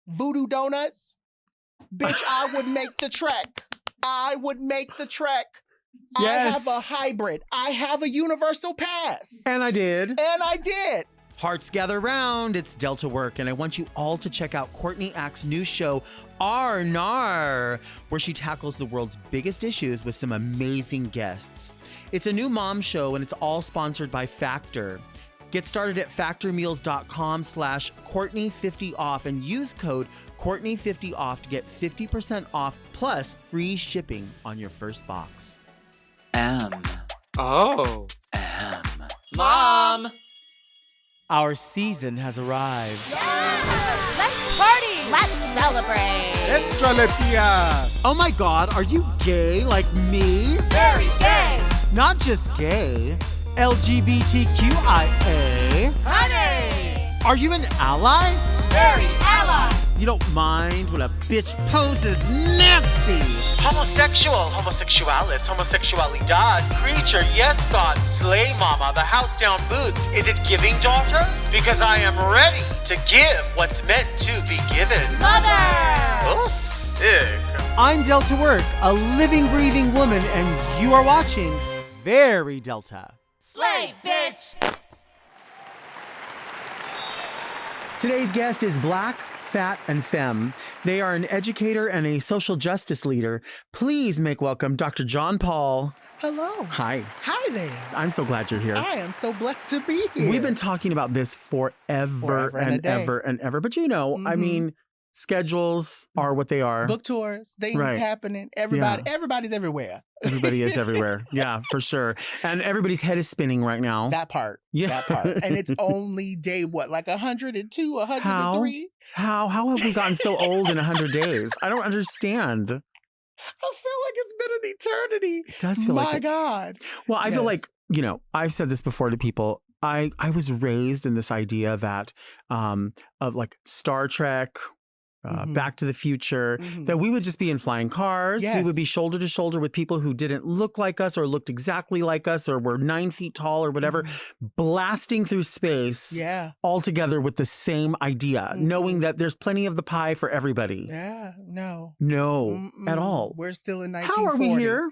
Voo Doo Doughnuts, bitch, I would make the trek. I would make the trek. Yes. I have a hybrid. I have a universal pass. And I did. And I did. Hearts gather round, it's Delta Work, and I want you all to check out Courtney Ack's new show, R&R, where she tackles the world's biggest issues with some amazing guests. It's a new mom show, and it's all sponsored by Factor. Get started at factormeals.com/Courtney50off and use code Courtney50off to get 50% off plus free shipping on your first box. Oh. Mom! Our season has arrived. Let's party! Let's celebrate! Échale, tía. Oh my God, are you gay like me? Very gay! Not just gay, LGBTQIA. Honey! Are you an ally? Very ally! You don't mind when a bitch poses nasty. Homosexual, homosexualis, homosexualidad, creature, yes God, slay mama, the house down boots. Is it giving, daughter? Because I am ready to give what's meant to be given. Mother! Oh, sick. I'm Delta Work, a living, breathing woman, and you are watching Very Delta. Slay, bitch! Today's guest is Black, Fat, and Femme. They are an educator and a social justice leader. Please make welcome Dr. Jon Paul. Hello. Hi. Hi there. I'm so glad you're here. I am so blessed to be here. We've been talking about this forever and a and day. ever and ever. But I Mhm. mean, schedules are what they are. Book tours, things Right. happening. Everybody's everywhere. Everybody is everywhere. Yeah, for sure. And everybody's head is spinning right now. That part. Yeah. That part. And it's only day, like 102, 103? How have we gotten so old in 100 days? I don't understand. I feel like it's been an eternity. It does feel like My it. God. Well, I feel Yes. like, I've said this before to people. I was raised in this idea that of like Star Trek, Mhm. Back to the Future, Mhm. that we would just be in flying cars. We Yes. would be shoulder to shoulder with people who didn't look like us or looked exactly like us or were 9 feet tall or whatever, blasting through space Yeah. all together with the same idea, knowing that there's plenty of the pie for everybody. Yeah. No. No, at Mm-mm. all. We're still in How are we 1940. here?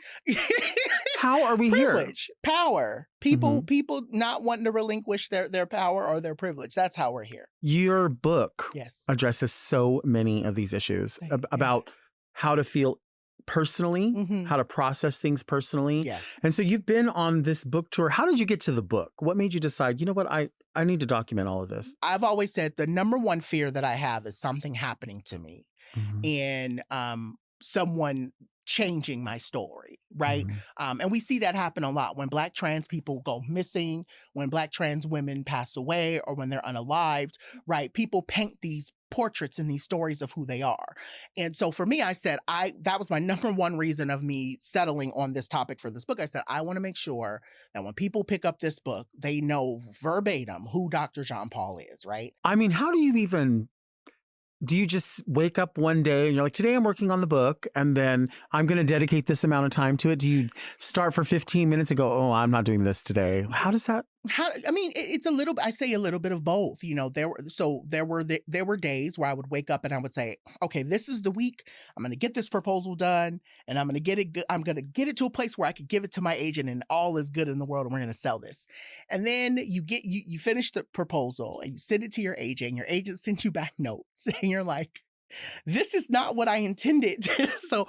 How are we here? Privilege, power, people not wanting to relinquish their power or their privilege. That's how we're here. Your book Yes. addresses so many of these issues Thank you. about how to feel personally, Mhm. how to process things personally. Yeah. And so you've been on this book tour. How did you get to the book? What made you decide, you know what, I need to document all of this? I've always said the number one fear that I have is something happening to me Mhm. and someone changing my story, right? Mhm. And we see that happen a lot when Black trans people go missing, when Black trans women pass away, or when they're unalived, right? People paint these portraits and these stories of who they are. And so for me, I said, that was my number one reason of me settling on this topic for this book. I said, I want to make sure that when people pick up this book, they know verbatim who Dr. Jon Paul is, right? I mean, how do you even... Do you just wake up one day and you're like, today I'm working on the book and then I'm going to dedicate this amount of time to it? Do you start for 15 minutes and go, oh, I'm not doing this today? How does that? It's a little, I say a little bit of both, there were days where I would wake up and I would say, okay, this is the week. I'm going to get this proposal done and I'm going to get it to a place where I could give it to my agent and all is good in the world and we're going to sell this. And then you finish the proposal and you send it to your agent and your agent sends you back notes and you're like, this is not what I intended. So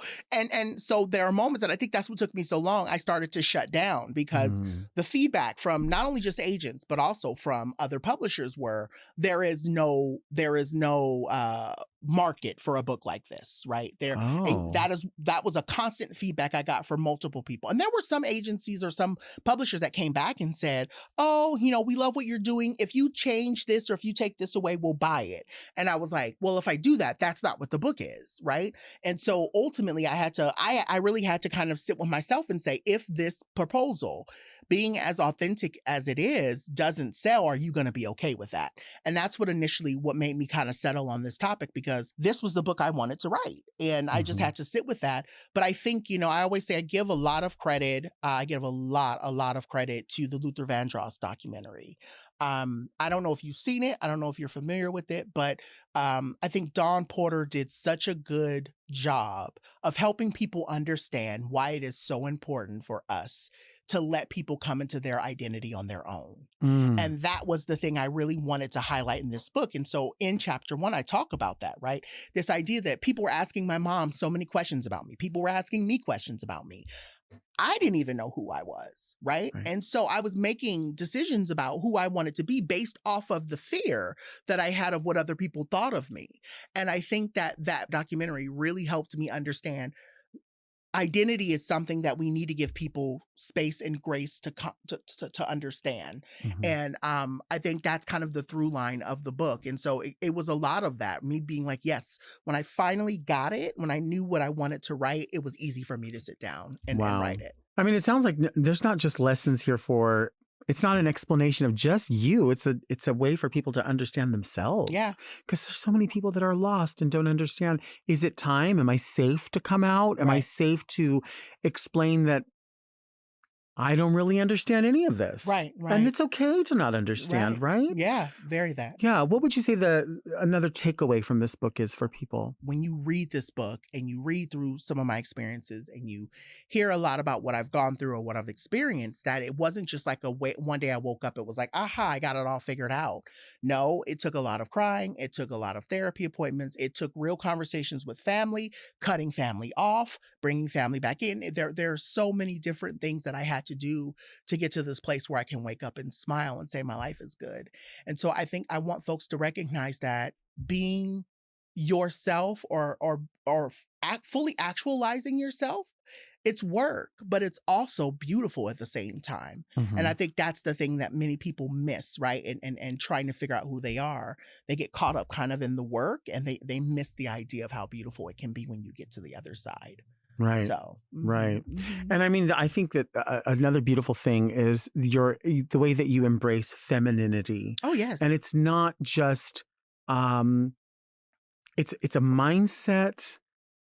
there are moments, and I think that's what took me so long. I started to shut down because the feedback from not only just agents, but also from other publishers were there is no market for a book like this, right? That was a constant feedback I got from multiple people. And there were some agencies or some publishers that came back and said, oh, we love what you're doing. If you change this or if you take this away, we'll buy it. And I was like, well, if I do that, that's not what the book is, right? And so ultimately I really had to kind of sit with myself and say, if this proposal, being as authentic as it is, doesn't sell, are you going to be okay with that? And that's what made me kind of settle on this topic, because this was the book I wanted to write. And I just had to sit with that. But I think, I always say I give a lot of credit. I give a lot of credit to the Luther Vandross documentary. I don't know if you've seen it. I don't know if you're familiar with it, but I think Dawn Porter did such a good job of helping people understand why it is so important for us to let people come into their identity on their own. And that was the thing I really wanted to highlight in this book. And so in chapter 1, I talk about that, right? This idea that people were asking my mom so many questions about me. People were asking me questions about me. I didn't even know who I was, right? And so I was making decisions about who I wanted to be based off of the fear that I had of what other people thought of me. And I think that that documentary really helped me understand identity is something that we need to give people space and grace to understand. And I think that's kind of the through line of the book. And so it was a lot of that, me being like, yes, when I finally got it, when I knew what I wanted to write, it was easy for me to sit down and write it. I mean, it sounds like there's not just lessons here for, it's not an explanation of just you. It's a way for people to understand themselves. Yeah. Because there's so many people that are lost and don't understand. Is it time? Am I safe to come out? Am I safe to explain that I don't really understand any of this? Right. And it's okay to not understand, right? Yeah, very that. Yeah. What would you say another takeaway from this book is for people? When you read this book and you read through some of my experiences and you hear a lot about what I've gone through or what I've experienced, that it wasn't just like one day I woke up, it was like, aha, I got it all figured out. No, it took a lot of crying. It took a lot of therapy appointments. It took real conversations with family, cutting family off, bringing family back in. There are so many different things that I had to do to get to this place where I can wake up and smile and say my life is good. And so I think I want folks to recognize that being yourself or fully actualizing yourself, it's work, but it's also beautiful at the same time. And I think that's the thing that many people miss, right? And trying to figure out who they are. They get caught up kind of in the work and they miss the idea of how beautiful it can be when you get to the other side. Right. So, right. And I mean, I think that another beautiful thing is the way that you embrace femininity. Oh, yes. And it's not just, it's a mindset.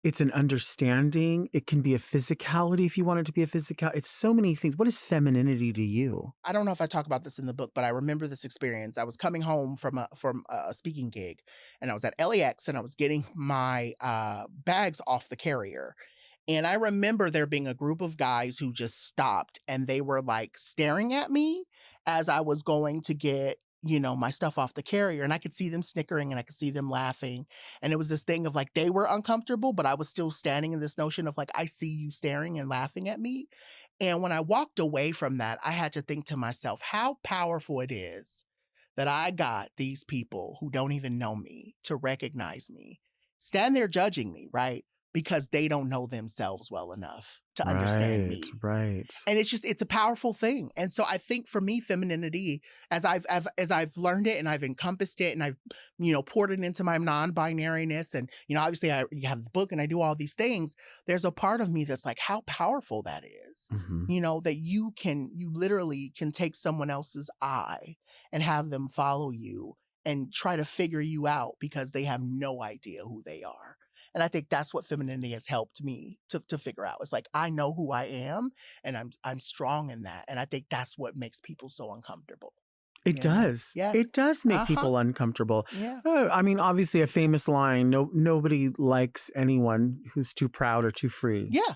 It's an understanding. It can be a physicality if you want it to be a physical. It's so many things. What is femininity to you? I don't know if I talk about this in the book, but I remember this experience. I was coming home from a speaking gig, and I was at LAX, and I was getting my bags off the carrier. And I remember there being a group of guys who just stopped, and they were like staring at me as I was going to get, my stuff off the carrier. And I could see them snickering and I could see them laughing. And it was this thing of like, they were uncomfortable, but I was still standing in this notion of like, I see you staring and laughing at me. And when I walked away from that, I had to think to myself how powerful it is that I got these people who don't even know me to recognize me, stand there judging me, right? Because they don't know themselves well enough to understand me. Right. And it's a powerful thing. And so I think for me, femininity, as I've learned it and I've encompassed it and I've, poured it into my non-binariness and, obviously I have the book and I do all these things. There's a part of me that's like, how powerful that is, that you literally can take someone else's eye and have them follow you and try to figure you out because they have no idea who they are. And I think that's what femininity has helped me to figure out. It's like, I know who I am and I'm strong in that. And I think that's what makes people so uncomfortable. It does. Yeah. It does make people uncomfortable. Yeah. I mean, obviously a famous line, nobody likes anyone who's too proud or too free. Yeah.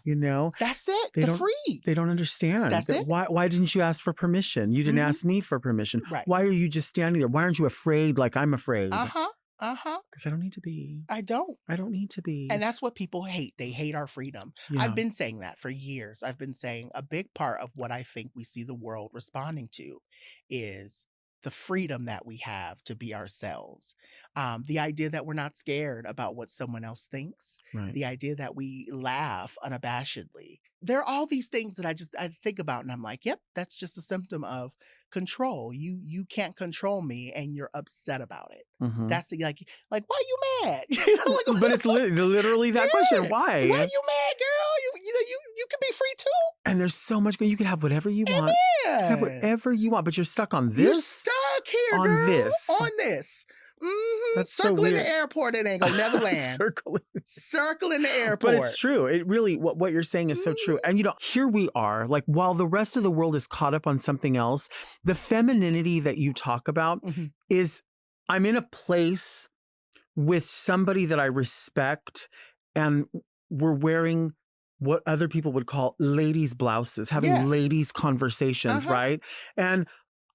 That's it. Free. They don't understand. That's it. Why didn't you ask for permission? You didn't ask me for permission. Right. Why are you just standing there? Why aren't you afraid like I'm afraid? Because I don't need to be. I don't need to be. And that's what people hate. They hate our freedom. Yeah. I've been saying that for years. I've been saying a big part of what I think we see the world responding to is the freedom that we have to be ourselves. The idea that we're not scared about what someone else thinks. Right. The idea that we laugh unabashedly. There are all these things that I think about and I'm like, yep, that's just a symptom of control. You can't control me and you're upset about it. That's like why are you mad? But it's literally that question. Why? Why are you mad, girl? You can be free too. And there's so much. You can have whatever you want. You can have whatever you want, but you're stuck on this. You're stuck here, on girl. this. On this. That's so Circle in weird. the airport, it ain't gonna never land. Circle in the airport. But it's true. It really, what you're saying is so true. And here we are, like while the rest of the world is caught up on something else, the femininity that you talk about is, I'm in a place with somebody that I respect, and we're wearing what other people would call ladies' blouses, having ladies' conversations, right? And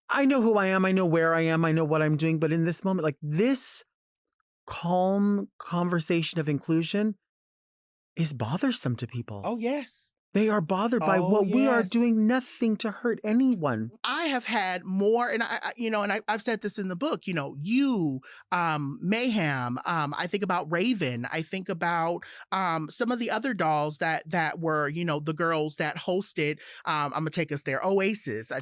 I know who I am. I know where I am. I know what I'm doing. But in this moment, like this calm conversation of inclusion is bothersome to people. Oh, yes. They are bothered by what we are doing, nothing to hurt anyone. I have had more, and I've said this in the book, you, Mayhem, I think about Raven, I think about some of the other dolls that were, the girls that hosted, I'm going to take us there, Oasis,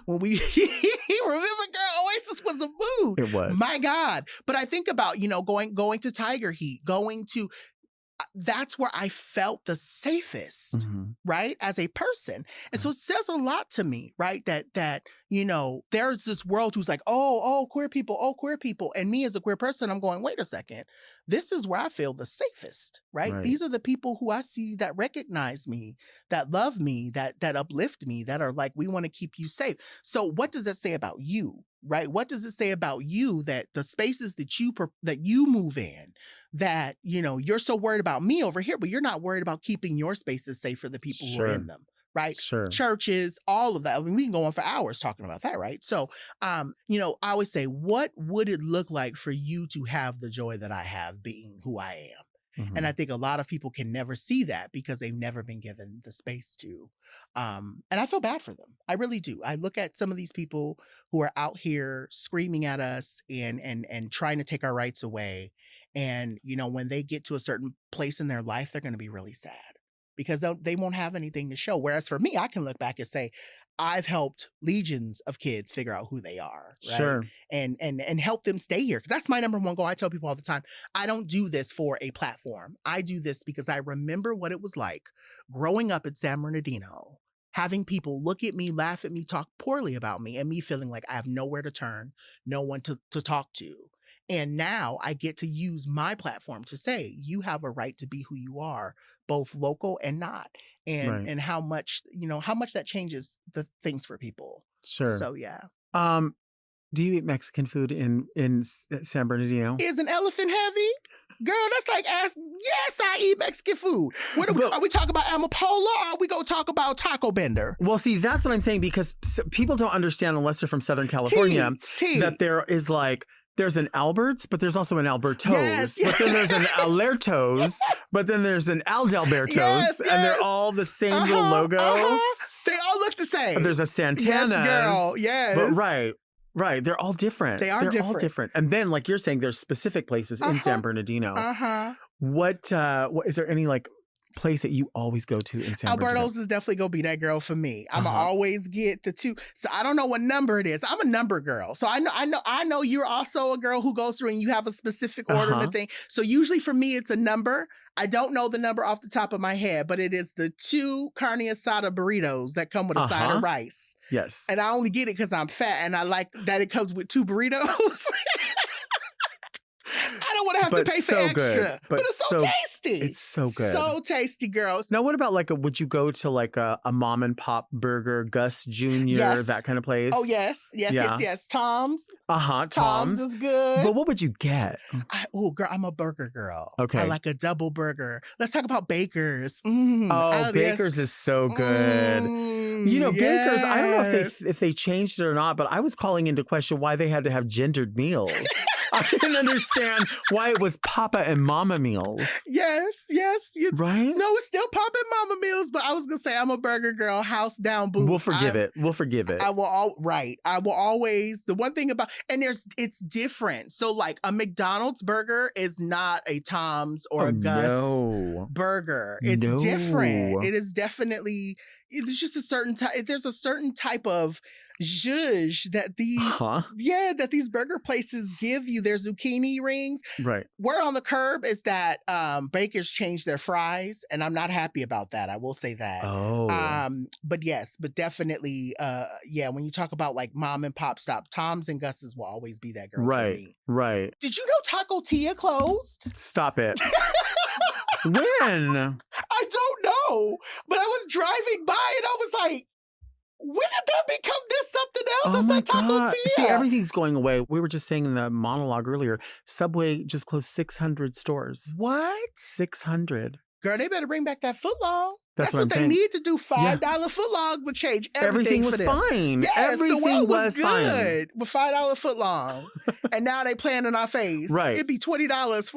when we, remember, girl, Oasis was a mood. It was. My God. But I think about, going to Tiger Heat, going to, that's where I felt the safest, right? As a person. And so it says a lot to me, right? That there's this world who's like, oh, queer people. And me as a queer person, I'm going, wait a second. This is where I feel the safest, right? These are the people who I see that recognize me, that love me, that uplift me, that are like, we want to keep you safe. So what does that say about you, right? What does it say about you, that the spaces that you move in, that, you're so worried about me over here, but you're not worried about keeping your spaces safe for the people who are in them, right? Sure. Churches, all of that. I mean, we can go on for hours talking about that, right? So, I always say, what would it look like for you to have the joy that I have being who I am? And I think a lot of people can never see that because they've never been given the space to. And I feel bad for them. I really do. I look at some of these people who are out here screaming at us and trying to take our rights away. And, when they get to a certain place in their life, they're going to be really sad because they won't have anything to show. Whereas for me, I can look back and say, I've helped legions of kids figure out who they are, right? Sure. And help them stay here. Because that's my number one goal. I tell people all the time, I don't do this for a platform. I do this because I remember what it was like growing up in San Bernardino, having people look at me, laugh at me, talk poorly about me, and me feeling like I have nowhere to turn, no one to talk to. And now I get to use my platform to say, you have a right to be who you are, both local and not. And how much that changes the things for people. Sure. So, yeah. Do you eat Mexican food in San Bernardino? Is an elephant heavy? Girl, that's like yes, I eat Mexican food. Are we talking about Amapola or are we going to talk about Taco Bender? Well, see, that's what I'm saying, because people don't understand, unless they're from Southern California, that there is like, there's an Albert's, but there's also an Alberto's. But then there's an Alerto's, but then there's an Aldelberto's, and they're all the same little logo. They all look the same. There's a Santana's. Yes, girl. Yes. But right. They're all different. They're all different. And then, like you're saying, there's specific places in San Bernardino. What is there any like place that you always go to in San Bernardino? Alberto's is definitely gonna be that girl for me. I'm gonna always get the two. So I don't know what number it is. I'm a number girl. So I know you're also a girl who goes through and you have a specific order and thing. So usually for me it's a number. I don't know the number off the top of my head, but it is the 2 carne asada burritos that come with a side of rice. Yes. And I only get it because I'm fat and I like that it comes with 2 burritos. I don't want to have to pay for extra. But it's so tasty. It's so good. So tasty, girls. Now, what about would you go to like a mom and pop burger, Gus Jr., that kind of place? Oh, yes. Tom's. Tom's is good. But what would you get? Girl, I'm a burger girl. Okay. I like a double burger. Let's talk about Baker's. Baker's is so good. Baker's, I don't know if they changed it or not, but I was calling into question why they had to have gendered meals. I didn't understand why it was Papa and Mama meals. Yes. Right? No, it's still Papa and Mama meals, but I was going to say I'm a burger girl, house down, boo. We'll forgive it. I will always, the one thing about, and it's different. So like a McDonald's burger is not a Tom's or a Gus burger. It's different. It is definitely, it's just a certain type. There's a certain type of zhuzh that these burger places give you. Their zucchini rings. Right. Word on the curb is that bakers changed their fries, and I'm not happy about that. I will say that. Oh. But definitely, when you talk about like mom and pop stop, Tom's and Gus's will always be that girl for me. Right. Did you know Taco Tia closed? Stop it. When? I don't know, but I was driving by and I was like, when did that become this something else? Oh That's my not Taco God. Tia. See, everything's going away. We were just saying in the monologue earlier, Subway just closed 600 stores. What? 600. Girl, they better bring back that footlong. That's what what I'm they saying. need to do. $5 footlong would change everything was for them. fine. Yes, Everything the world was fine. good with $5 footlongs. And now they playing in our face. Right. It'd be $20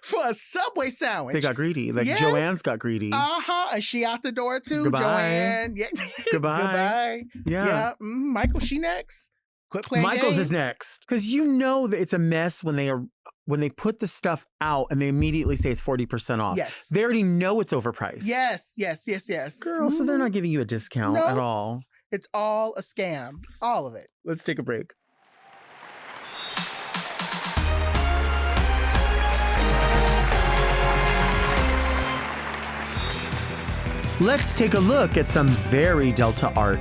for a Subway sandwich. They got greedy. Like Yes. Joanne's got greedy. And she out the door too. Goodbye. Joanne. Yeah. Goodbye. Goodbye. Yeah. Michael, she next. Quit playing Michael's games. is next. Because you know that it's a mess when they put the stuff out and they immediately say it's 40% off. Yes. They already know it's overpriced. Yes. Girl, so they're not giving you a discount No. at all. It's all a scam. All of it. Let's take a break. Let's take a look at some very Delta art.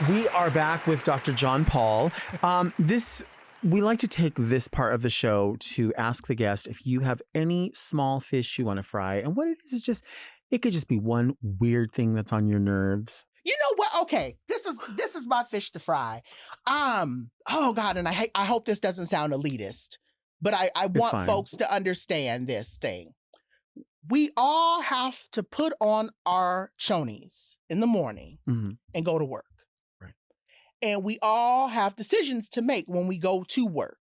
We are back with Dr. Jon Paul. We like to take this part of the show to ask the guest if you have any small fish you want to fry. And what it is it could just be one weird thing that's on your nerves. You know what? Okay, this is my fish to fry. Oh God, and I hope this doesn't sound elitist, but I want folks to understand this thing. We all have to put on our chonies in the morning and go to work. Right. And we all have decisions to make when we go to work.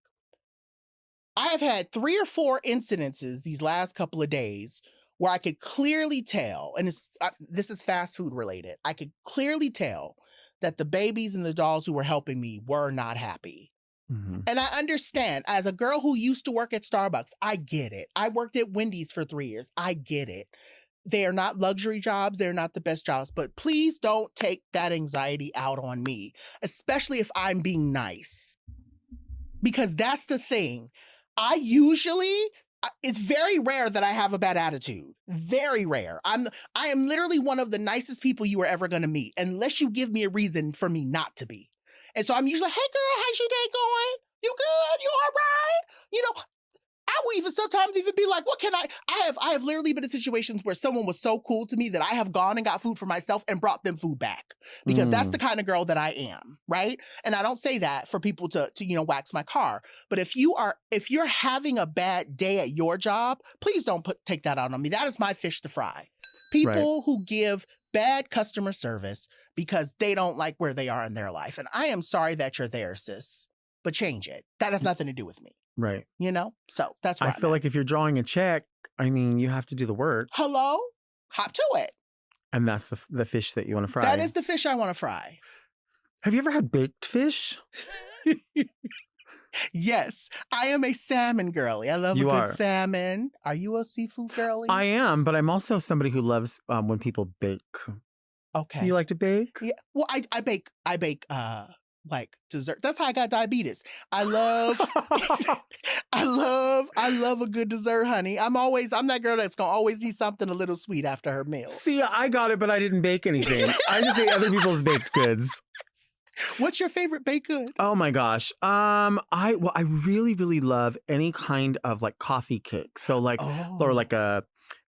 I have had 3 or 4 incidences these last couple of days where I could clearly tell, and this is fast food related, I could clearly tell that the babies and the dolls who were helping me were not happy. And I understand, as a girl who used to work at Starbucks, I get it. I worked at Wendy's for 3 years. I get it. They are not luxury jobs. They're not the best jobs. But please don't take that anxiety out on me, especially if I'm being nice. Because that's the thing. It's very rare that I have a bad attitude. Very rare. I am literally one of the nicest people you are ever going to meet, unless you give me a reason for me not to be. And so I'm usually like, hey girl, how's your day going? You good? You all right? You know, I will even sometimes be like, what can I have literally been in situations where someone was so cool to me that I have gone and got food for myself and brought them food back. Because that's the kind of girl that I am, right? And I don't say that for people to wax my car. But if you're having a bad day at your job, please don't take that out on me. That is my fish to fry. People who give bad customer service because they don't like where they are in their life. And I am sorry that you're there, sis, but change it. That has nothing to do with me. Right. You know? So that's where I feel like if you're drawing a check, you have to do the work. Hello? Hop to it. And that's the fish that you want to fry. That is the fish I want to fry. Have you ever had baked fish? Yes, I am a salmon girly. I love a good salmon. Are you a seafood girly? I am, but I'm also somebody who loves when people bake. Okay. You like to bake? Yeah. Well, I bake like dessert. That's how I got diabetes. I love I love a good dessert, honey. I'm that girl that's gonna always eat something a little sweet after her meal. See, I got it, but I didn't bake anything. I just ate other people's baked goods. What's your favorite baked good? Oh my gosh. I really, really love any kind of like coffee cake. So like or like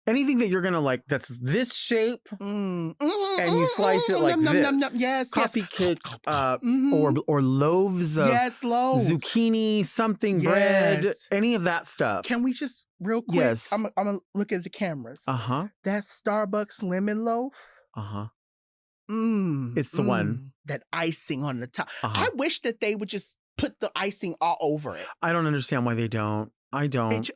anything that you're gonna like that's this shape and you slice it like this. Yes, coffee cake Mhm. or loaves of loaves. zucchini, something bread, Yes. any of that stuff. Can we just real quick? Yes. I'm gonna look at the cameras. Uh-huh. That Starbucks lemon loaf. Uh-huh. Mm, It's the one. That icing on the top. Uh-huh. I wish that they would just put the icing all over it. I don't understand why they don't. I don't.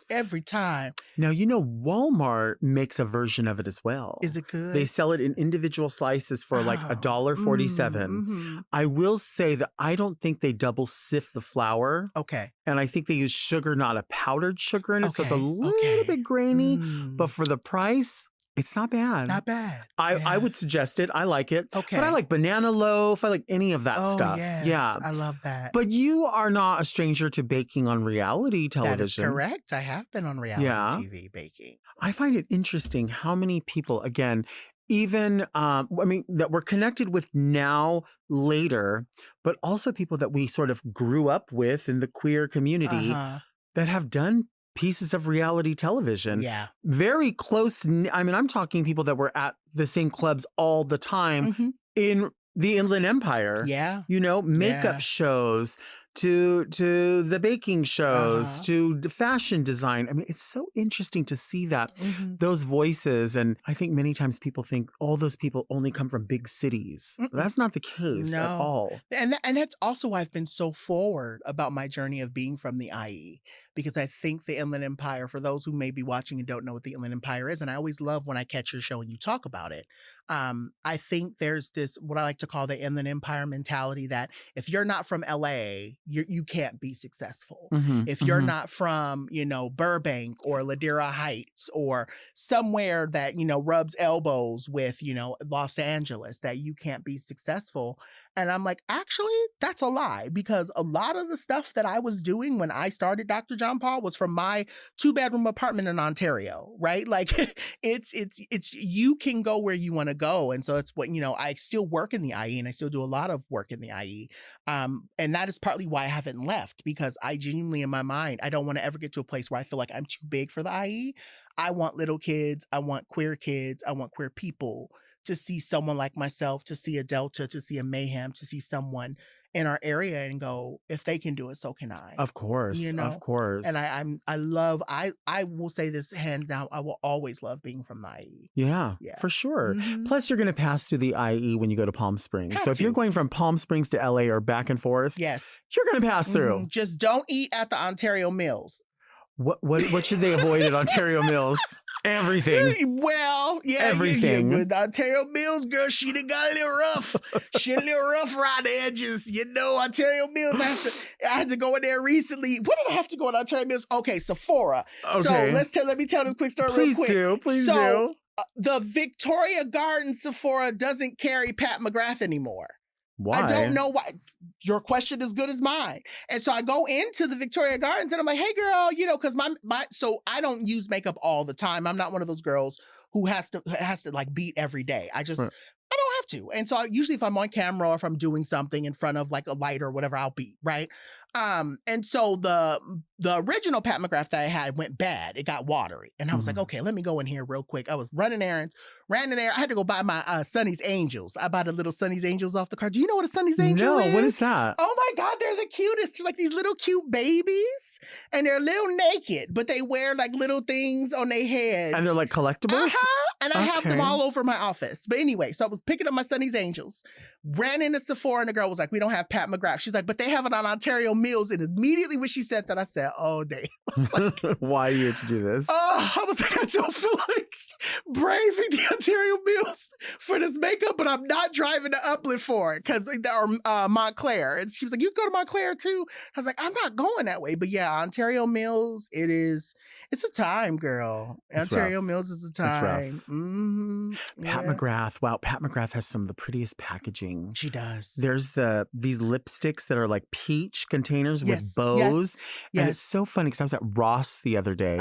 Every time. Now, Walmart makes a version of it as well. Is it good? They sell it in individual slices for like $1.47. Mm-hmm. I will say that I don't think they double sift the flour. Okay. And I think they use sugar, not a powdered sugar in it. So it's a little bit grainy. But for the price, it's not bad. Not bad. I would suggest it. I like it. Okay. But I like banana loaf. I like any of that stuff. Yes. Yeah. I love that. But you are not a stranger to baking on reality television. That is correct. I have been on reality TV baking. I find it interesting how many people, again, even, that we're connected with now, later, but also people that we sort of grew up with in the queer community that have done pieces of reality television. Yeah. Very close. I'm talking people that were at the same clubs all the time in the Inland Empire. Yeah. Makeup shows to the baking shows to the fashion design. I mean, it's so interesting to see that those voices. And I think many times people think all those people only come from big cities. That's not the case at all. And that's also why I've been so forward about my journey of being from the IE, because I think the Inland Empire, for those who may be watching and don't know what the Inland Empire is, and I always love when I catch your show and you talk about it. I think there's this, what I like to call the Inland Empire mentality, that if you're not from LA, you can't be successful. If you're not from, Burbank or Ladera Heights or somewhere that, rubs elbows with, Los Angeles, that you can't be successful. And I'm like, actually, that's a lie, because a lot of the stuff that I was doing when I started Dr. Jon Paul was from my 2-bedroom apartment in Ontario, right? Like it's you can go where you want to go. And so it's what, I still work in the IE and I still do a lot of work in the IE. And that is partly why I haven't left, because I genuinely, in my mind, I don't want to ever get to a place where I feel like I'm too big for the IE. I want little kids. I want queer kids. I want queer people to see someone like myself, to see a Delta, to see a Mayhem, to see someone in our area and go, if they can do it, so can I. Of course. Of course. And I will say this hands down, I will always love being from the IE. Yeah, for sure. Plus, you're going to pass through the IE when you go to Palm Springs. So if you're going from Palm Springs to LA or back and forth, you're going to pass through. Just don't eat at the Ontario Mills. What should they avoid at Ontario Mills? Everything. Well, everything. With Ontario Mills, girl, she done got a little rough. She a little rough around the edges. Ontario Mills. I had to go in there recently. What did I have to go in Ontario Mills? Okay, Sephora. Okay. So let me tell this quick story real quick. Please do. The Victoria Garden Sephora doesn't carry Pat McGrath anymore. Why? I don't know why. Your question is good as mine. And so I go into the Victoria Gardens and I'm like, hey girl, because so I don't use makeup all the time. I'm not one of those girls who has to like beat every day. I don't have to. And so usually if I'm on camera or if I'm doing something in front of like a light or whatever, I'll beat, right? And so the original Pat McGrath that I had went bad. It got watery. And I was like, okay, let me go in here real quick. I was running errands, ran in there. I had to go buy my Sonny's Angels. I bought a little Sonny's Angels off the cart. Do you know what a Sonny's Angel is? No, what is that? Oh my God, they're the cutest. They're like these little cute babies. And they're a little naked, but they wear like little things on their heads. And they're like collectibles? And I have them all over my office. But anyway, so I was picking up my Sonny's Angels, ran into Sephora, and the girl was like, we don't have Pat McGrath. She's like, but they have it on Ontario Mills. And immediately when she said that, I said, oh, damn. Like, why are you here to do this? I was like, I don't feel like braving the Ontario Mills for this makeup, but I'm not driving to Upland for it, because or Montclair. And she was like, you go to Montclair too? I was like, I'm not going that way. But yeah, Ontario Mills, it's a time, girl. Ontario Mills is a time. Pat McGrath. Wow, Pat McGrath has some of the prettiest packaging. She does. There's these lipsticks that are like peach containers with bows. And it's so funny because I was at Ross the other day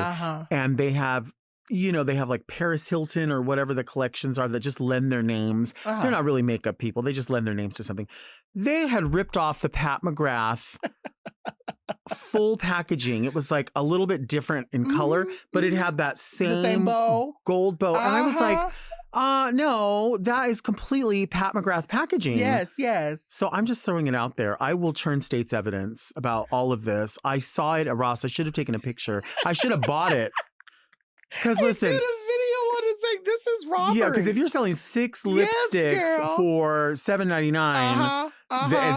and they have they have like Paris Hilton or whatever the collections are that just lend their names. They're not really makeup people. They just lend their names to something. They had ripped off the Pat McGrath full packaging. It was like a little bit different in color, but it had that the same bow. gold bow. And I was like, no, that is completely Pat McGrath packaging. Yes. So I'm just throwing it out there. I will turn state's evidence about all of this. I saw it at Ross. I should have taken a picture. I should have bought it. Because listen, did a video on it saying this is robbery. Yeah, because if you're selling 6 lipsticks for $7.99,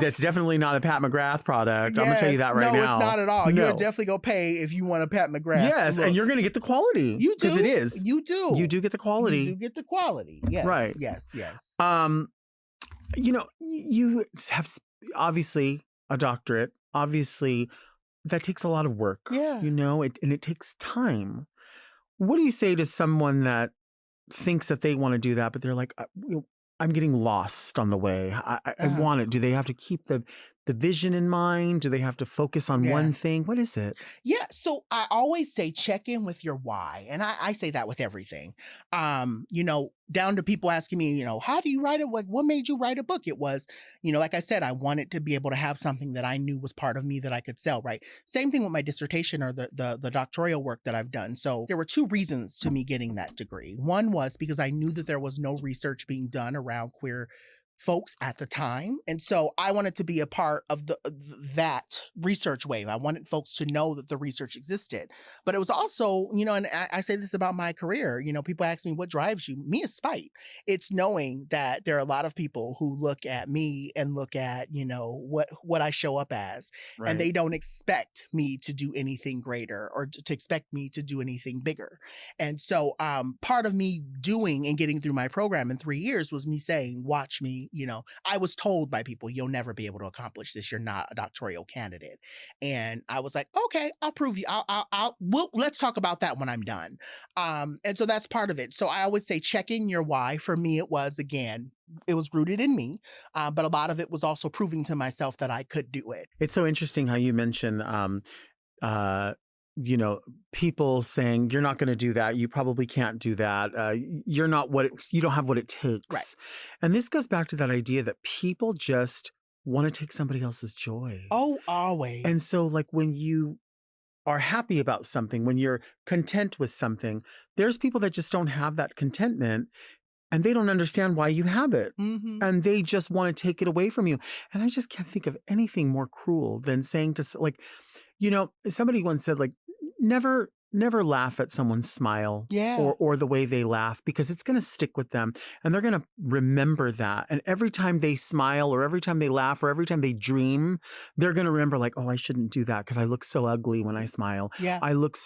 that's definitely not a Pat McGrath product. Yes. I'm gonna tell you that right now. No, it's not at all. No. You're definitely gonna pay if you want a Pat McGrath. Yes, and you're gonna get the quality. You do. Because it is. You do. You do get the quality. You do get the quality. Yes. Right. Yes. You have obviously a doctorate. Obviously, that takes a lot of work. Yeah. And it takes time. What do you say to someone that thinks that they want to do that, but they're like, I'm getting lost on the way. I want it. Do they have to keep the vision in mind? Do they have to focus on one thing? What is it? Yeah. So I always say check in with your why. And I say that with everything. Down to people asking me, how do you write it? What made you write a book? It was, like I said, I wanted to be able to have something that I knew was part of me that I could sell, right? Same thing with my dissertation or the doctoral work that I've done. So there were 2 reasons to me getting that degree. One was because I knew that there was no research being done around queer folks at the time. And so I wanted to be a part of that research wave. I wanted folks to know that the research existed. But it was also, and I say this about my career, people ask me, what drives you? Me is spite. It's knowing that there are a lot of people who look at me and look at, what I show up as. Right. And they don't expect me to do anything greater or to expect me to do anything bigger. And so part of me doing and getting through my program in 3 years was me saying, watch me. I was told by people, you'll never be able to accomplish this. You're not a doctoral candidate. And I was like, okay, I'll prove you. Let's talk about that when I'm done. And so that's part of it. So I always say, check in your why. For me, it was rooted in me. But a lot of it was also proving to myself that I could do it. It's so interesting how you mention, people saying you're not going to do that. You probably can't do that. You don't have what it takes. Right. And this goes back to that idea that people just want to take somebody else's joy. Oh, always. And so like when you are happy about something, when you're content with something, there's people that just don't have that contentment and they don't understand why you have it. Mm-hmm. And they just want to take it away from you. And I just can't think of anything more cruel than saying to somebody once said never laugh at someone's smile or the way they laugh, because it's going to stick with them and they're going to remember that. And every time they smile or every time they laugh or every time they dream, they're going to remember I shouldn't do that because I look so ugly when I smile. Yeah.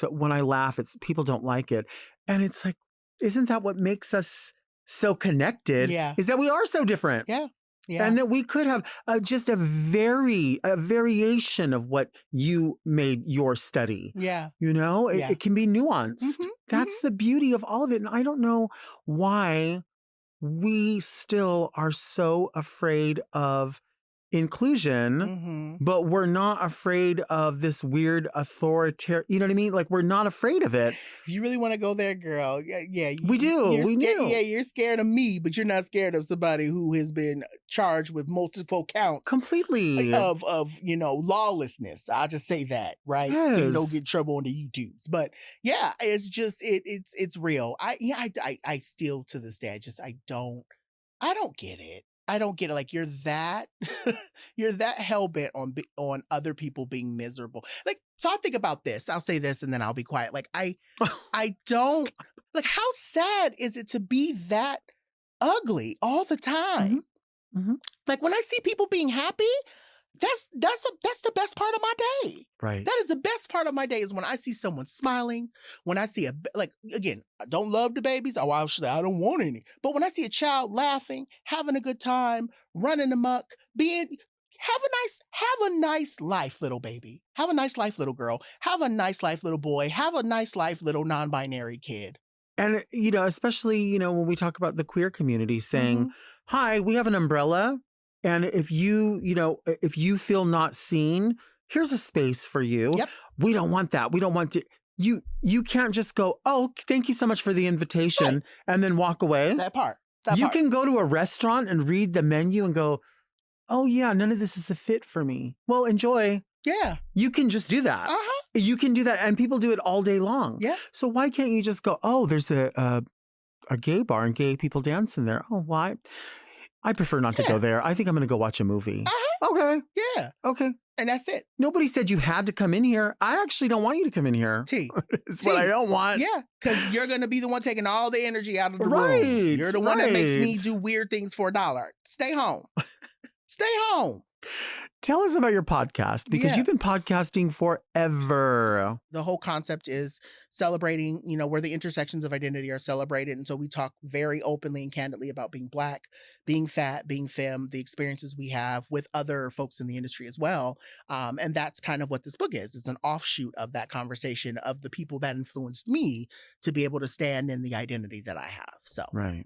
When I laugh, people don't like it. And it's like, isn't that what makes us so connected? Yeah. Is that we are so different. Yeah. Yeah. And that we could have just a variation of what you made your study. Yeah. It can be nuanced. Mm-hmm. That's the beauty of all of it. And I don't know why we still are so afraid of inclusion, but we're not afraid of this weird authoritarian, you know what I mean? We're not afraid of it. If you really want to go there, girl, we do. We do. Yeah, you're scared of me, but you're not scared of somebody who has been charged with multiple counts. Completely. Of lawlessness. I'll just say that, right? Yes. So you don't get in trouble on the YouTubes. But yeah, it's just, it's real. I still to this day, I don't get it. I don't get it. You're that hell-bent on other people being miserable. So I think about this. I'll say this and then I'll be quiet. I don't, how sad is it to be that ugly all the time? Mm-hmm. Mm-hmm. When I see people being happy, that's the best part of my day. Right. That is the best part of my day is when I see someone smiling, when I see again, I don't love the babies. Oh, I should say I don't want any. But when I see a child laughing, having a good time, running amok, have a nice life, little baby. Have a nice life, little girl. Have a nice life, little boy. Have a nice life, little non-binary kid. And, especially, when we talk about the queer community saying, hi, we have an umbrella. And if you feel not seen, here's a space for you. Yep. We don't want that. We don't want to. you can't just go, oh, thank you so much for the invitation, Right. and then walk away. That part. You can go to a restaurant and read the menu and go, oh yeah, none of this is a fit for me. Well, enjoy. Yeah. You can just do that. You can do that, and people do it all day long. Yeah. So why can't you just go, oh, there's a gay bar and gay people dance in there. Oh, why? I prefer not to go there. I think I'm going to go watch a movie. Okay. Yeah. Okay. And that's it. Nobody said you had to come in here. I actually don't want you to come in here. It's what I don't want. Yeah. Because you're going to be the one taking all the energy out of the room. Right. You're the one that makes me do weird things for $1. Stay home. Stay home. Tell us about your podcast, because you've been podcasting forever. The whole concept is celebrating, where the intersections of identity are celebrated. And so we talk very openly and candidly about being Black, being fat, being femme, the experiences we have with other folks in the industry as well. And that's kind of what this book is. It's an offshoot of that conversation of the people that influenced me to be able to stand in the identity that I have. So Right.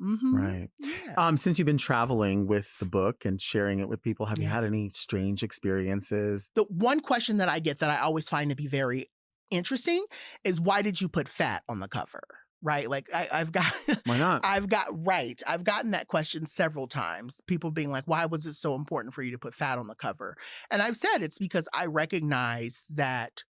Yeah. Since you've been traveling with the book and sharing it with people, have you had any strange experiences? The one question that I get that I always find to be very interesting is, why did you put fat on the cover? Right? Like I've got Why not? I've gotten that question several times. People being like, why was it so important for you to put fat on the cover? And I've said it's because I recognize that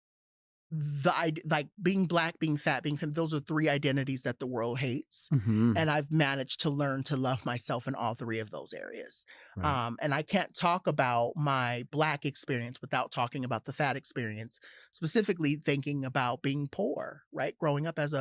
being Black, being fat, being femme, those are 3 identities that the world hates. Mm-hmm. And I've managed to learn to love myself in all 3 of those areas. Right. And I can't talk about my Black experience without talking about the fat experience, specifically thinking about being poor, right? Growing up as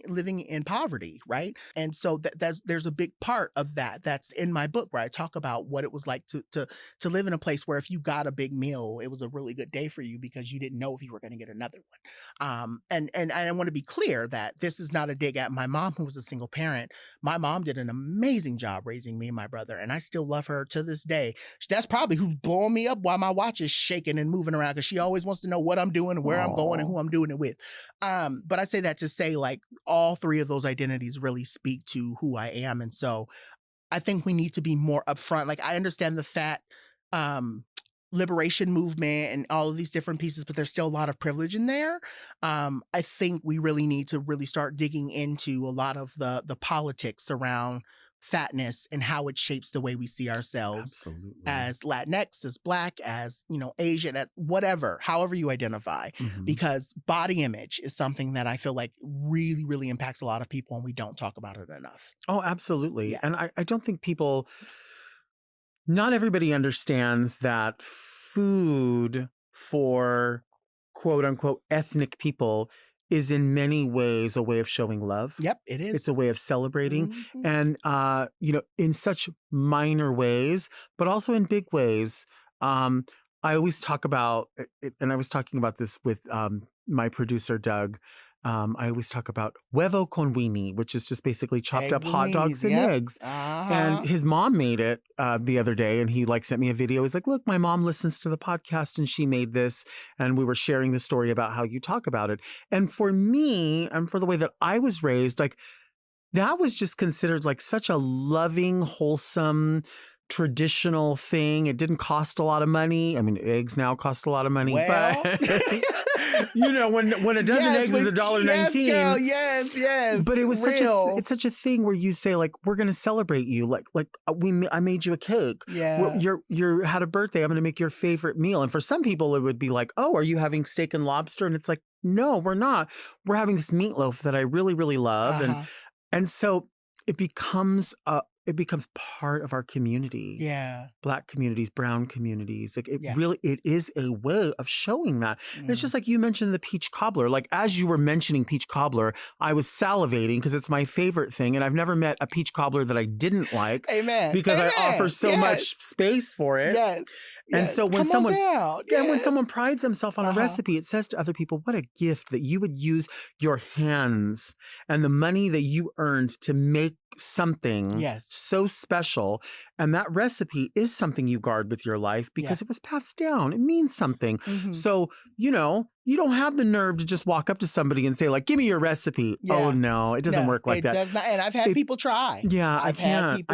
living in poverty, right? And so there's a big part of that's in my book, where I talk about what it was like to live in a place where if you got a big meal, it was a really good day for you because you didn't know if you were going to get another one. And I want to be clear that this is not a dig at my mom, who was a single parent. My mom did an amazing job raising me and my brother, and I still love her to this day. That's probably who's blowing me up while my watch is shaking and moving around, because she always wants to know what I'm doing and where I'm going and who I'm doing it with. But I say that to say, like, all 3 of those identities really speak to who I am. And so I think we need to be more upfront. Like, I understand the fat liberation movement and all of these different pieces, but there's still a lot of privilege in there. I think we really need to really start digging into a lot of the politics around fatness and how it shapes the way we see ourselves. Absolutely. As Latinx, as Black, as Asian, as whatever, however you identify. Mm-hmm. Because body image is something that I feel like really, really impacts a lot of people, and we don't talk about it enough. Oh, absolutely. Yeah. And I don't think not everybody understands that food for quote unquote ethnic people is in many ways a way of showing love. Yep, it is. It's a way of celebrating. Mm-hmm. And, in such minor ways, but also in big ways. I always talk about, and I was talking about this with my producer, Doug. I always talk about huevo con weenie, which is just basically chopped up hot dogs and eggs. And his mom made it the other day, and he sent me a video. He's like, look, my mom listens to the podcast and she made this. And we were sharing the story about how you talk about it. And for me, and for the way that I was raised, that was just considered such a loving, wholesome, traditional thing. It didn't cost a lot of money. I mean, eggs now cost a lot of money, but when a dozen eggs is $1.19. Yes, yes. But it was it's such a thing where you say we're going to celebrate you. I made you a cake. Yeah. You had a birthday. I'm going to make your favorite meal. And for some people it would be like, oh, are you having steak and lobster? And it's like, no, we're not. We're having this meatloaf that I really, really love. And so it becomes part of our community. Yeah. Black communities, brown communities. It is a way of showing that. And it's just like you mentioned the peach cobbler. As you were mentioning peach cobbler, I was salivating because it's my favorite thing. And I've never met a peach cobbler that I didn't like. Amen. Because Amen. I offer so much space for it. Yes. And so when someone when Yes. someone prides himself on a recipe, it says to other people, what a gift that you would use your hands and the money that you earned to make something so special. And that recipe is something you guard with your life because it was passed down. It means something. Mm-hmm. So, you don't have the nerve to just walk up to somebody and say, give me your recipe. Yeah. Oh, no, it doesn't work like that. It does not. And I've had people try. Yeah, I can't.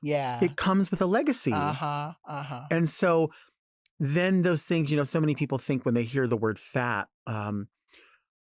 Yeah. It comes with a legacy. And so then those things, so many people think when they hear the word fat,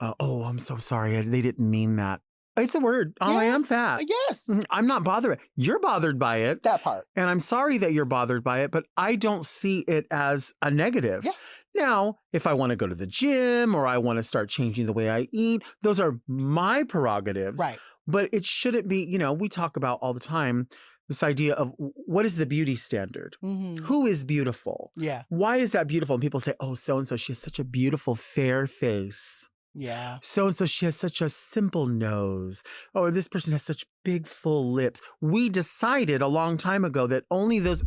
Oh, I'm so sorry. They didn't mean that. It's a word. Oh, I am fat. Yes. I'm not bothered. You're bothered by it. That part. And I'm sorry that you're bothered by it, but I don't see it as a negative. Yeah. Now, if I want to go to the gym or I want to start changing the way I eat, those are my prerogatives. Right. But it shouldn't be, we talk about all the time this idea of what is the beauty standard? Mm-hmm. Who is beautiful? Yeah. Why is that beautiful? And people say, oh, so-and-so, she has such a beautiful fair face. Yeah. So-and-so, she has such a simple nose. Or this person has such big, full lips. We decided a long time ago that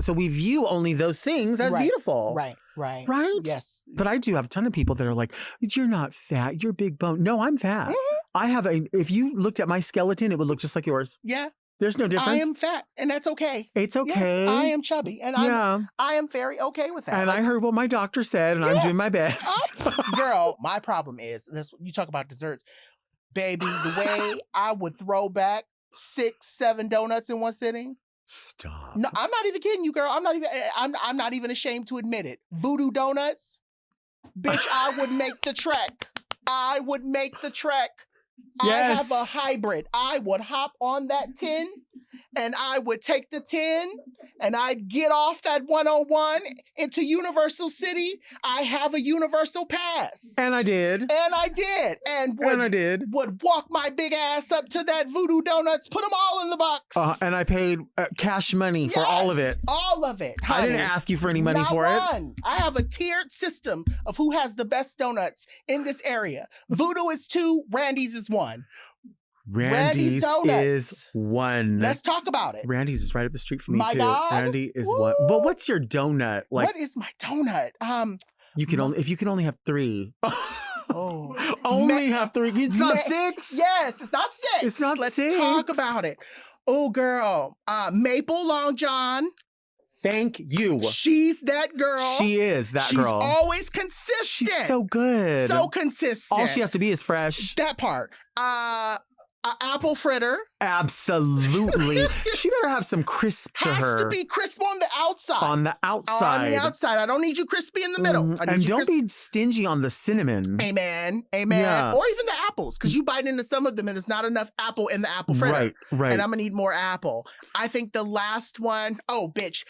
so we view only those things as beautiful. Right. Right. Right? Yes. But I do have a ton of people that are like, you're not fat, you're big bone. No, I'm fat. Mm-hmm. If you looked at my skeleton, it would look just like yours. Yeah. There's no difference. I am fat, and that's okay. It's okay. Yes, I am chubby, and I am very okay with that. And I heard what my doctor said, and I'm doing my best. Girl, my problem is this: you talk about desserts, baby. The way I would throw back 6, 7 donuts in one sitting. Stop. No, I'm not even kidding you, girl. I'm not even ashamed to admit it. Voo Doo Doughnuts, bitch. I would make the trek. I would make the trek. Yes. I have a hybrid. I would hop on that 10 and I would take the 10 and I'd get off that 101 into Universal City. I have a Universal Pass. And I did. And I did. And would walk my big ass up to that Voo Doo Doughnuts, put them all in the box. And I paid cash money for all of it. All of it, honey. I didn't ask you for any money for it. I have a tiered system of who has the best donuts in this area. Voodoo is 2, Randy's is 1. Randy's is 1. Let's talk about it. Randy's is right up the street from me My too. God. Randy is Woo. 1. But what's your donut? Like, what is my donut? if you can only have 3. Oh. Only have 3. It's not 6? Yes, it's not 6. It's not Let's 6. talk about it. Oh, girl. Maple Long John. Thank you. She's that girl. She is that girl. She's always consistent. She's so good. So consistent. All she has to be is fresh. That part. Apple fritter. Absolutely. She better have some crisp to her. Has to be crisp on the outside. On the outside. On the outside. I don't need you crispy in the middle. And don't be stingy on the cinnamon. Amen. Amen. Yeah. Or even the apples, because you bite into some of them and there's not enough apple in the apple fritter. Right. And I'm going to need more apple. I think the last one, bitch.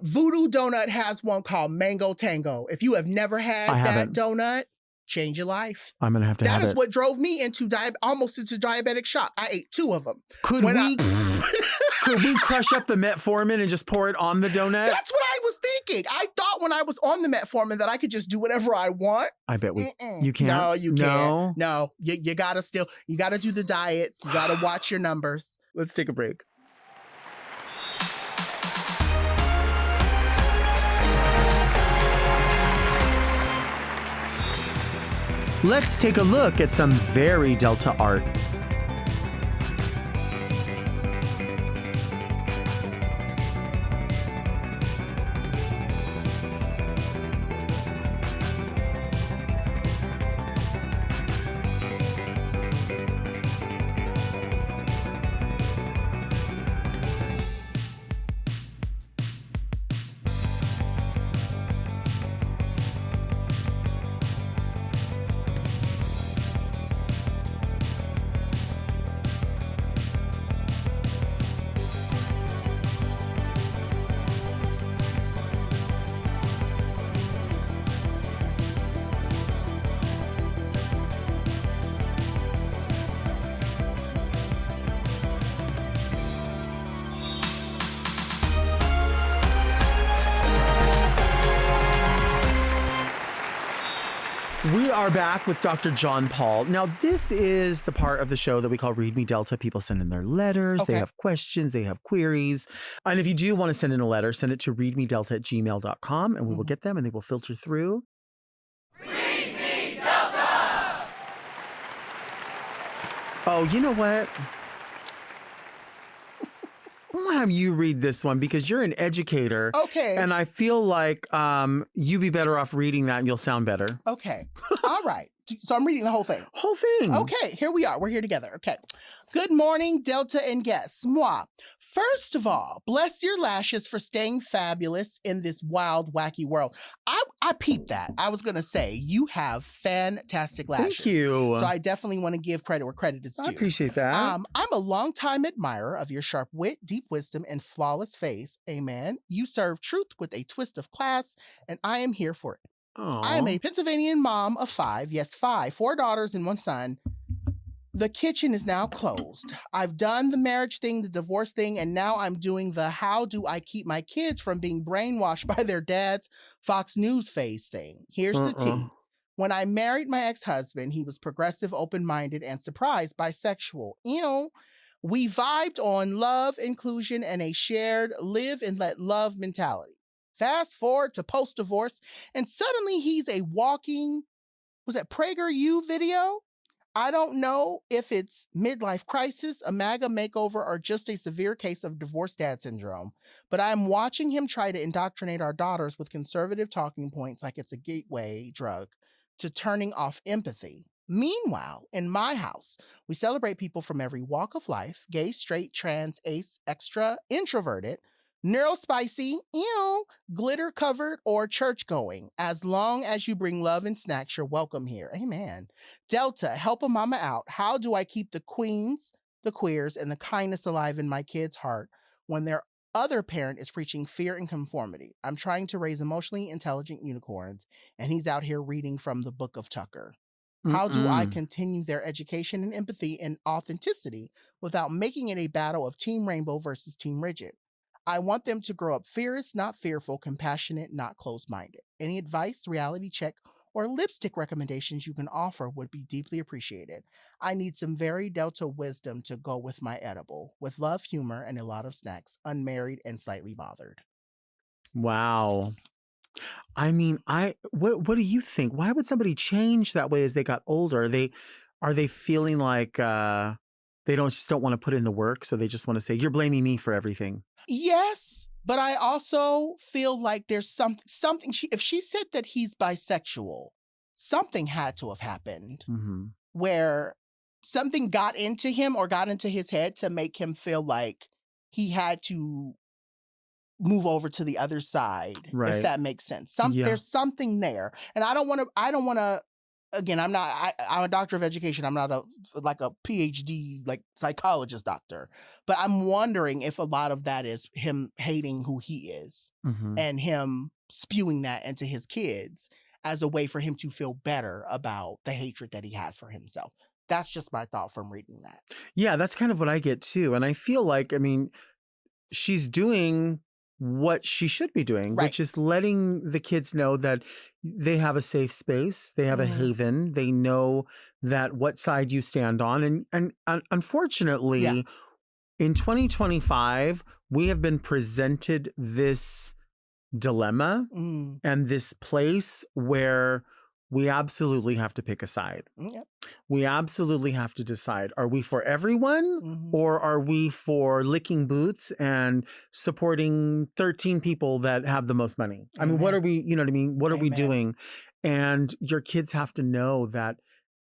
Voo Doo Donut has one called Mango Tango. If you have never had that donut, change your life. I'm going to have to have it. That is what drove me into almost into diabetic shock. I ate 2 of them. Could we crush up the metformin and just pour it on the donut? That's what I was thinking. I thought when I was on the metformin that I could just do whatever I want. I bet you can't. No, you can't. No, you gotta do the diets. You gotta watch your numbers. Let's take a break. Let's take a look at some very Delta art. We are back with Dr. Jon Paul. Now, this is the part of the show that we call Read Me Delta. People send in their letters. Okay. They have questions. They have queries. And if you do want to send in a letter, send it to readmedelta@gmail.com and we will get them and they will filter through. Read Me Delta! Oh, you know what? I'm going to have you read this one because you're an educator. Okay. And I feel like you'd be better off reading that and you'll sound better. Okay. All right. So I'm reading the whole thing. Whole thing. Okay, here we are. We're here together. Okay. Good morning, Delta and guests. Moi. First of all, bless your lashes for staying fabulous in this wild, wacky world. I peeped that. I was going to say, you have fantastic lashes. Thank you. So I definitely want to give credit where credit is due. I appreciate that. I'm a longtime admirer of your sharp wit, deep wisdom, and flawless face. Amen. You serve truth with a twist of class, and I am here for it. Aww. I am a Pennsylvanian mom of 5. Yes, 5. 4 daughters and 1 son. The kitchen is now closed. I've done the marriage thing, the divorce thing, and now I'm doing the how do I keep my kids from being brainwashed by their dad's Fox News phase thing. Here's the tea. When I married my ex-husband, he was progressive, open-minded, and surprised bisexual. Ew. We vibed on love, inclusion, and a shared live and let love mentality. Fast forward to post-divorce, and suddenly he's a walking, was that PragerU video? I don't know if it's midlife crisis, a MAGA makeover, or just a severe case of divorced dad syndrome. But I'm watching him try to indoctrinate our daughters with conservative talking points like it's a gateway drug to turning off empathy. Meanwhile, in my house, we celebrate people from every walk of life, gay, straight, trans, ace, extra, introverted, neurospicy, glitter covered, or church going. As long as you bring love and snacks, you're welcome here. Amen. Delta, help a mama out. How do I keep the queens, the queers, and the kindness alive in my kid's heart when their other parent is preaching fear and conformity? I'm trying to raise emotionally intelligent unicorns, and he's out here reading from the Book of Tucker. How do I continue their education and empathy and authenticity without making it a battle of Team Rainbow versus Team Rigid? I want them to grow up fearless, not fearful, compassionate, not closed-minded. Any advice, reality check, or lipstick recommendations you can offer would be deeply appreciated. I need some very Delta wisdom to go with my edible, with love, humor, and a lot of snacks, unmarried and slightly bothered. Wow. I mean, what do you think? Why would somebody change that way as they got older? Are they feeling like they just don't want to put in the work, so they just want to say, you're blaming me for everything? Yes, but I also feel like there's something. If she said that he's bisexual, something had to have happened where something got into him or got into his head to make him feel like he had to move over to the other side, if that makes sense. There's something there, and I don't want to. Again, I'm a doctor of education. I'm not a PhD psychologist doctor, but I'm wondering if a lot of that is him hating who he is and him spewing that into his kids as a way for him to feel better about the hatred that he has for himself. That's just my thought from reading that. Yeah, that's kind of what I get too. And I feel like, she's doing what she should be doing, which is letting the kids know that they have a safe space, they have a haven, they know that what side you stand on. And unfortunately, in 2025, we have been presented this dilemma and this place where we absolutely have to pick a side. Yep. We absolutely have to decide, are we for everyone or are we for licking boots and supporting 13 people that have the most money? I mean, what are we, what are we doing? And your kids have to know that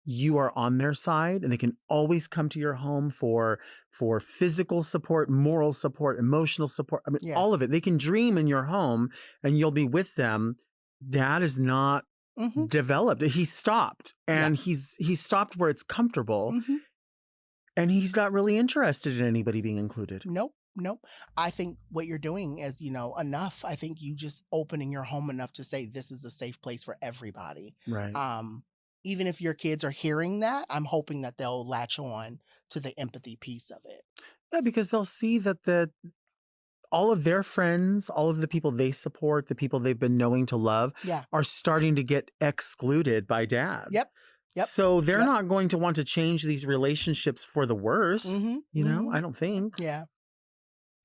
you are on their side and they can always come to your home for physical support, moral support, emotional support. All of it. They can dream in your home and you'll be with them. Dad is not developed. He stopped and he stopped where it's comfortable and he's not really interested in anybody being included. Nope. I think what you're doing is, enough. I think you just opening your home enough to say this is a safe place for everybody. Right. Even if your kids are hearing that, I'm hoping that they'll latch on to the empathy piece of it. Yeah, because they'll see that all of their friends, all of the people they support, the people they've been knowing to love are starting to get excluded by dad. Yep. So they're not going to want to change these relationships for the worse. I don't think. Yeah.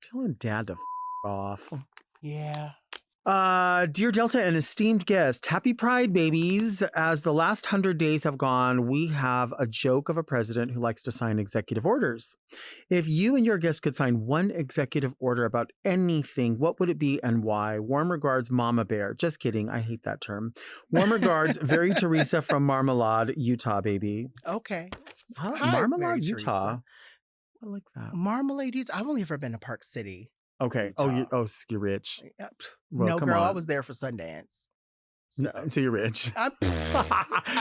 Telling dad to off. Yeah. Dear Delta and esteemed guest, happy Pride, babies. As the last 100 days have gone, we have a joke of a president who likes to sign executive orders. If you and your guest could sign one executive order about anything, what would it be and why? Warm regards, Mama Bear. Just kidding. I hate that term. Warm regards, Very Teresa from Marmalade, Utah, baby. Okay. Huh? Hi, Marmalade, Mary Utah. Teresa. I like that. Marmalade, Utah. I've only ever been to Park City. Okay. Utah. You're rich. Yep. Well, No, come girl, I on. was there for Sundance. So you're rich. I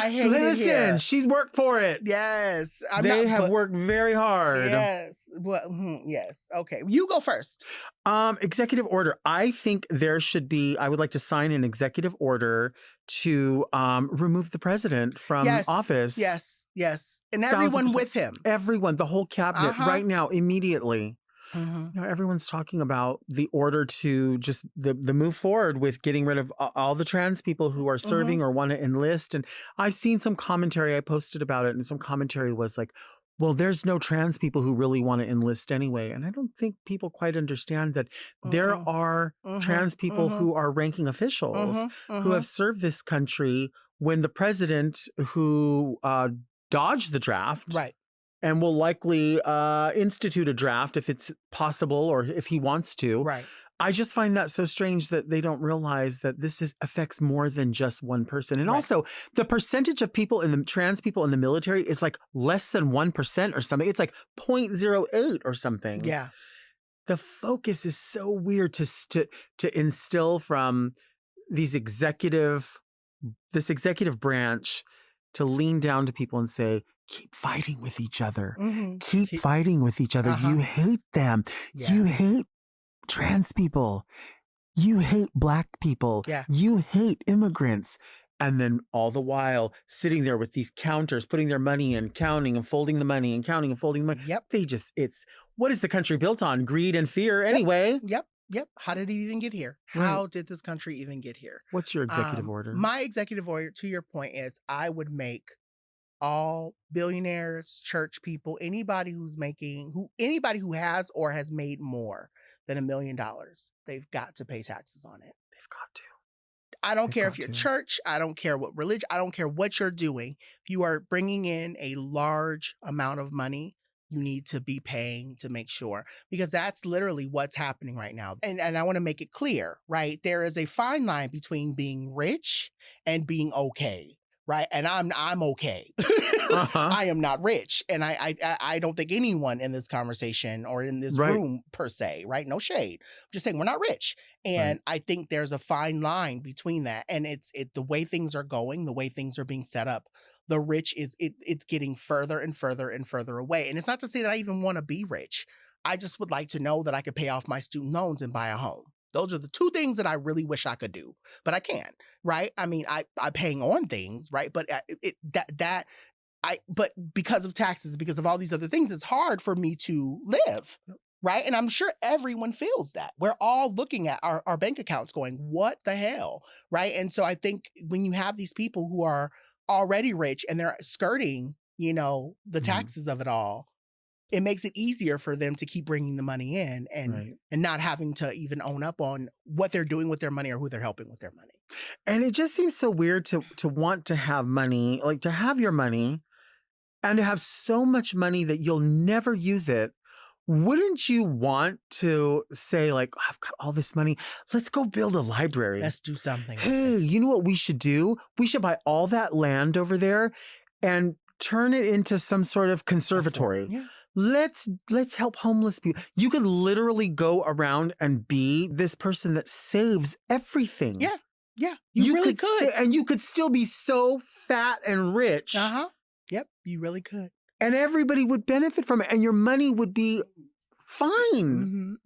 hate it here. Listen, she's worked for it. Yes. They have worked very hard. Yes. Well, yes. Okay. You go first. Executive order. I think there should be, I would like to sign an executive order to remove the president from office. Yes. And everyone 1000%. with him. Everyone, the whole cabinet right now, immediately. Mm-hmm. You know, everyone's talking about the order to just the move forward with getting rid of all the trans people who are serving or want to enlist. And I've seen some commentary, I posted about it, and some commentary was like, well, there's no trans people who really want to enlist anyway. And I don't think people quite understand that there are trans people who are ranking officials who have served this country when the president who dodged the draft. Right. And will likely institute a draft if it's possible or if he wants to. Right. I just find that so strange that they don't realize that this affects more than just one person. And also, the percentage of people trans people in the military is like less than 1% or something. It's like 0.08 or something. Yeah. The focus is so weird to instill from this executive branch to lean down to people and say, keep fighting with each other. Keep fighting with each other. You hate them. Yeah. You hate trans people. You hate Black people. Yeah. You hate immigrants. And then all the while sitting there with these counters, putting their money in, counting and folding the money and counting and folding the money. Yep. What is the country built on? Greed and fear anyway. Yep. How did it even get here? How did this country even get here? What's your executive order? My executive order, to your point, is I would make all billionaires, church people, anybody who has or has made more than $1 million, they've got to pay taxes on it. They've got to. I don't care if you're church. I don't care what religion. I don't care what you're doing. If you are bringing in a large amount of money, you need to be paying to make sure, because that's literally what's happening right now. And I want to make it clear, right? There is a fine line between being rich and being okay. Right. And I'm okay. I am not rich. And I don't think anyone in this conversation or in this room per se, right? No shade. I'm just saying we're not rich. And I think there's a fine line between that. And it's the way things are going, the way things are being set up. The rich it's getting further and further and further away. And it's not to say that I even want to be rich. I just would like to know that I could pay off my student loans and buy a home. Those are the two things that I really wish I could do, but I can't, right? I mean, I'm paying on things, right? But but because of taxes, because of all these other things, it's hard for me to live, right? And I'm sure everyone feels that. We're all looking at our bank accounts going, what the hell, right? And so I think when you have these people who are already rich and they're skirting, the taxes of it all, it makes it easier for them to keep bringing the money in and not having to even own up on what they're doing with their money or who they're helping with their money. And it just seems so weird to want to have money, like to have your money and to have so much money that you'll never use it. Wouldn't you want to say, like, I've got all this money. Let's go build a library. Let's do something. Hey, you know what we should do? We should buy all that land over there and turn it into some sort of conservatory. Yeah. Let's help homeless people. You could literally go around and be this person that saves everything. Yeah. You really could. And you could still be so fat and rich. Yep, you really could. And everybody would benefit from it. And your money would be fine.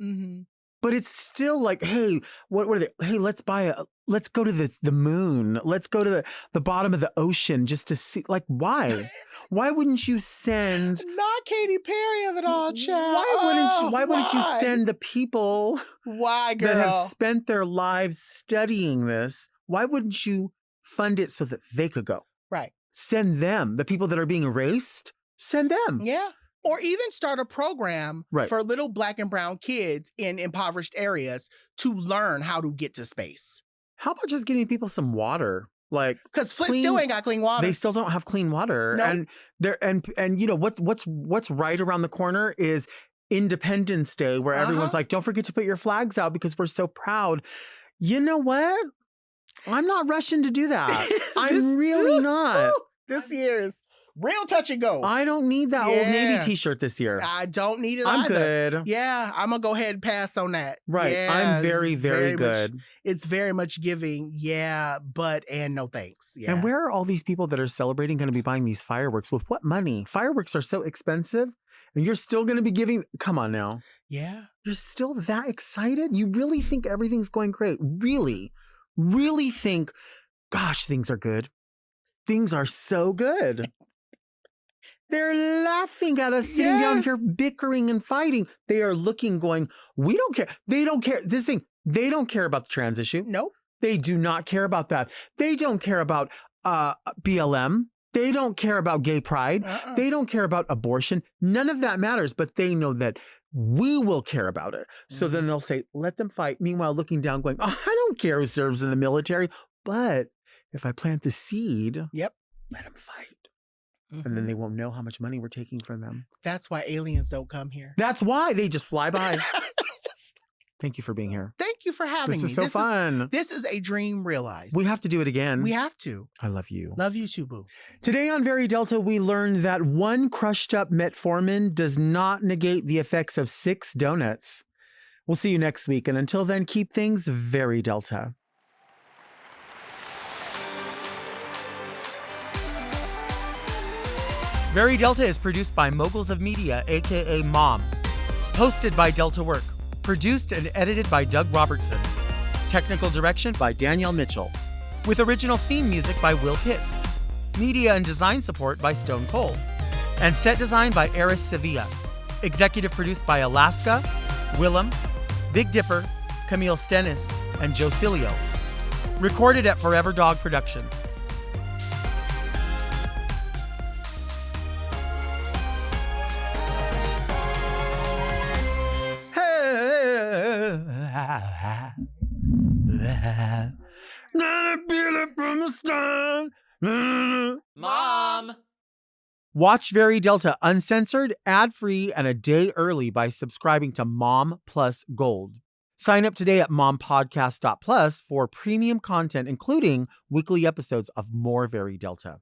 But it's still like, hey, what are they? Hey, let's go to the moon. Let's go to the bottom of the ocean just to see. Like, why? Why wouldn't you send? Not Katy Perry of it all, child. Why wouldn't you send the people? Why, girl? That have spent their lives studying this? Why wouldn't you fund it so that they could go? Right. Send them. The people that are being erased, send them. Yeah. Or even start a program for little Black and brown kids in impoverished areas to learn how to get to space. How about just getting people some water? Like, because Flint still ain't got clean water. They still don't have clean water. Nope. And you know what's right around the corner is Independence Day, where everyone's like, don't forget to put your flags out because we're so proud. You know what? I'm not rushing to do that. I'm really not. This year's real touch and go. I don't need that Old Navy t-shirt this year. I don't need it I'm either. good. Yeah, I'm going to go ahead and pass on that. Right. Yeah, I'm very, very good. It's very much giving, but no thanks. Yeah. And where are all these people that are celebrating going to be buying these fireworks? With what money? Fireworks are so expensive. And you're still going to be giving... Come on now. Yeah. You're still that excited? You really think everything's going great? Really? Really think, gosh, things are good? Things are so good. They're laughing at us sitting down here bickering and fighting. They are looking, going, we don't care. They don't care. This thing, they don't care about the trans issue. Nope. They do not care about that. They don't care about BLM. They don't care about gay pride. They don't care about abortion. None of that matters, but they know that we will care about it. So then they'll say, let them fight. Meanwhile, looking down, going, I don't care who serves in the military. But if I plant the seed, let them fight. And then they won't know how much money we're taking from them. That's why aliens don't come here. That's why they just fly by. Thank you for being here. Thank you for having me. This is so fun. This is a dream realized. We have to do it again. We have to. I love you. Love you too, boo. Today on Very Delta, we learned that one crushed up metformin does not negate the effects of 6 donuts. We'll see you next week. And until then, keep things very Delta. Very Delta is produced by Moguls of Media, aka Mom. Hosted by Delta Work. Produced and edited by Doug Robertson. Technical direction by Danielle Mitchell. With original theme music by Will Pitts. Media and design support by Stone Cold. And set design by Eris Sevilla. Executive produced by Alaska, Willem, Big Dipper, Camille Stennis, and Joe Cilio. Recorded at Forever Dog Productions. Mom! Watch Very Delta uncensored, ad-free, and a day early by subscribing to Mom Plus Gold. Sign up today at mompodcast.plus for premium content, including weekly episodes of more Very Delta.